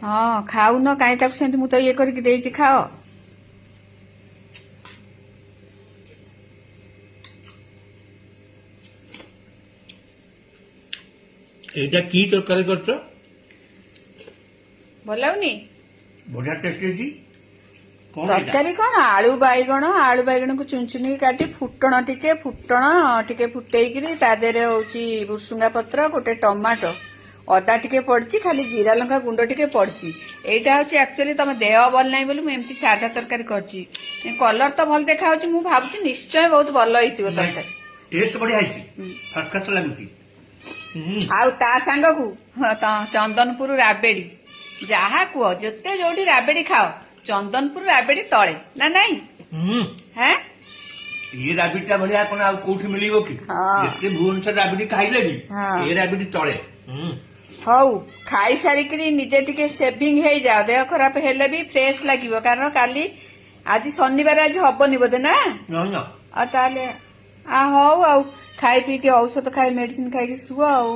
ହଁ ଖାଉନ କାହିଁ ତାକୁ ସେମିତି ମୁଁ ତ ଇଏ କରିକି ଦେଇଛି ଖାଅ। এইটা কি তরকারি করছো? ଭଲ ଲାଗୁନି? বঢ়িয়া টেস্ট ହେଇଛି। କଣ ଏଇଟା? ତରକାରୀ କଣ ଆଳୁ ବାଇଗଣକୁ ଚୁନ ଚୁନିକି କାଟି ଫୁଟଣ ଟିକେ ଫୁଟେଇକିରି ତା ଦେହରେ ହଉଛି ଭୁସୁଙ୍ଗା ପତ୍ର ଗୋଟେ ଟମାଟୋ ଅଦା ଟିକେ ପଡିଛି ଖାଲି ଜିରା ଲଙ୍କା ଗୁଣ୍ଡ ଟିକେ ପଡିଛି। ଏଇଟା ହଉଛି ଆକ୍ଚୁଆଲି ତମ ଦେହ ଭଲ ନାହିଁ ବୋଲି ମୁଁ ଏମିତି ସାଧା ତରକାରୀ କରିଛି। କଲର ତ ଭଲ ଦେଖା ହଉଛି ମୁଁ ଭାବୁଛି ନିଶ୍ଚୟ ବହୁତ ଭଲ ହେଇଥିବ ତରକାରୀ। ଟେଷ୍ଟ ବଢିଆ ହେଇଛି। ଫାଷ୍ଟ କ୍ଲାସ ଲାଗୁଛି। ଆଉ ତା ସାଙ୍ଗକୁ ଚନ୍ଦନପୁର ରାବେଡି ଯାହା କୁହ ଯେତେ ଯୋଉଠି ରାବେଡି ଖାଅ ଚନ୍ଦନପୁର ରାବେଡି ତଳେ ନା ନାଇଁ? ହଁ ଏ ରାବିଡିଟା ଭଳିଆ କଣ ଆଉ କୋଉଠି ମିଳିବ କି? ହଁ। ଯେତେ ଭୁବନେଶ୍ୱର ରାବିଡି ଖାଇଲେ ବି ହଁ। ଏ ରାବିଡି ତଳେ। ହଉ ଖାଇସାରିକିରି ନିଜେ ଟିକେ ସେଭିଂ ହେଇଯାଅ ଦେହ ଖରାପ ହେଲେ ବି ଫ୍ରେଶ ଲାଗିବ କାରଣ କାଲି ଆଜି ଶନିବାର ଆଜି ହବନି ବୋଧେ ନା? ଆଉ ତାହେଲେ ହଉ ଆଉ ଖାଇ ପିଇକି ଔଷଧ ଖାଇ ମେଡିସିନ ଖାଇକି ଶୁଅ ଆଉ।